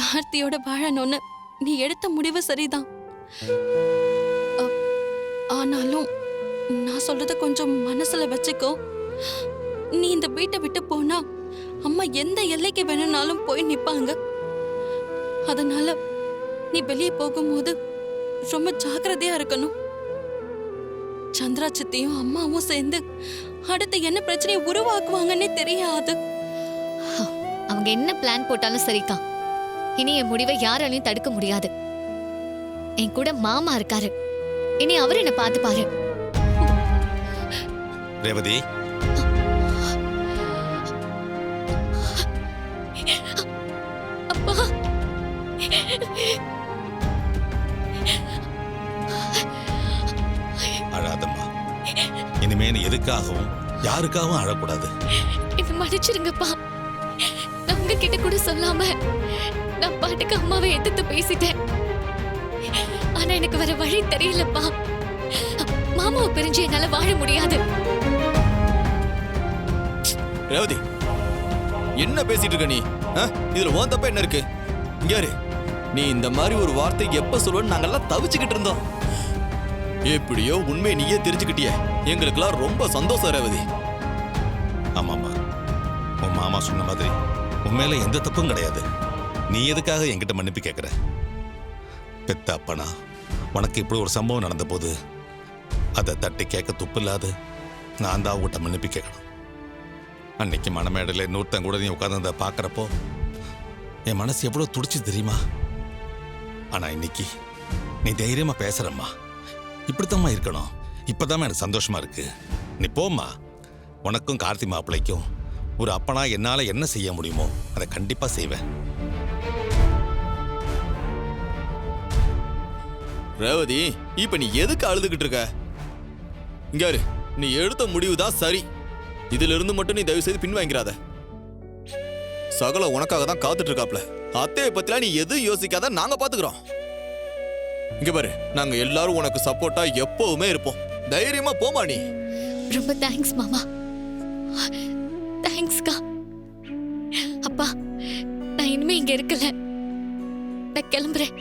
கார்த்தியோட வாழணும்னு நீ எடுத்த முடிவு சரிதான். ஆனாலும் நான் சொல்றத கொஞ்சம் மனசுல வச்சுக்கோ. நீ இந்த வீட்டை விட்டு போனா அம்மா எந்த எல்லைக்கு வேணும்னாலும் போய் நிப்பாங்க. அதனால நீ வெளியே போகும்போது ரொம்ப ஜாக்கிரதையா இருக்கணும். சந்திரா சித்தியும் அம்மாவும் சேர்ந்து அடுத்து என்ன பிரச்சனையை உருவாக்குவாங்கன்னே தெரியாது. அவங்க என்ன பிளான் போட்டாலும் சரிக்கா, இனி என் முடிவை யாராலையும் தடுக்க முடியாது. என் கூட மாமா இருக்காரு, இனி அவர் என்ன பார்த்து பாரு. ரேவதி, அப்பா, அழாதம்மா. இனிமே நீ எதுக்காகவும் யாருக்காகவும் அழக்கூடாது. என்ன மன்னிச்சிருங்கப்பா. நான் உங்ககிட்ட கூட சொல்லாம நான் பாட்டுக்கு அம்மாவை எதிர்த்து பேசிட்டேன். ஆனா எனக்கு வேற வழி தெரியலப்பா. மாமாவை பிரிஞ்சு என்னால வாழ முடியாது. ரேவதி, என்ன பேசிட்டு இருக்க நீ? இதுல உன் தப்ப என்ன இருக்கு? இங்க யாரு? நீ இந்த மாதிரி ஒரு வார்த்தை எப்ப சொல்லுன்னு நாங்கெல்லாம் தவிச்சுக்கிட்டு இருந்தோம். எப்படியோ உண்மையை நீயே தெரிஞ்சுக்கிட்டிய, எங்களுக்கெல்லாம் ரொம்ப சந்தோஷம் ரேவதி. ஆமாம்மா, உன் மாமா சொன்ன மாதிரி உண்மையில எந்த தப்பும் கிடையாது. நீ எதுக்காக என்கிட்ட மன்னிப்பு கேட்குற? பெத்த அப்பனா உனக்கு இப்படி ஒரு சம்பவம் நடந்த போது அதை தட்டி கேட்க துப்பு இல்லாது நான் தான் அவங்ககிட்ட மன்னிப்பு கேட்கணும். அன்னைக்கு மனமேடையில் இன்னொருத்தன் கூட நீ உட்காந்து பார்க்குறப்போ என் மனசு எவ்வளோ துடிச்சு தெரியுமா? ஆனால் இன்னைக்கு நீ தைரியமா பேசுறம்மா. இப்படித்தாம்மா இருக்கணும். இப்போதாம்மா எனக்கு சந்தோஷமா இருக்கு. நீ போம்மா. உனக்கும் கார்த்தி மாப்பிள்ளைக்கும் ஒரு அப்பனா என்னால் என்ன செய்ய முடியுமோ அதை கண்டிப்பாக செய்வேன். ரேவதி, இப்ப நீ எதுக்கு அழுதுகிட்டு இருக்க? இங்க யாரு? நீ எடுத்த முடிவுதான் சரி. இதுல இருந்து மட்டும் நீ தயவு செய்து பின்வாங்கிறாத. சகல உனக்காக தான் காத்துட்டு இருக்காப்ல. அத்தையை பத்திலாம் நீ எதுவும் யோசிக்காத, நாங்க பாத்துக்கிறோம். இங்க பாரு, நாங்க எல்லாரும் உனக்கு சப்போர்ட்டா எப்பவுமே இருப்போம். தைரியமா போமா நீ. ரொம்ப தேங்க்ஸ் மாமா. தேங்க்ஸ்க்கா. அப்பா, நான் இனிமே இங்க இருக்கல. நான் கிளம்புறேன்.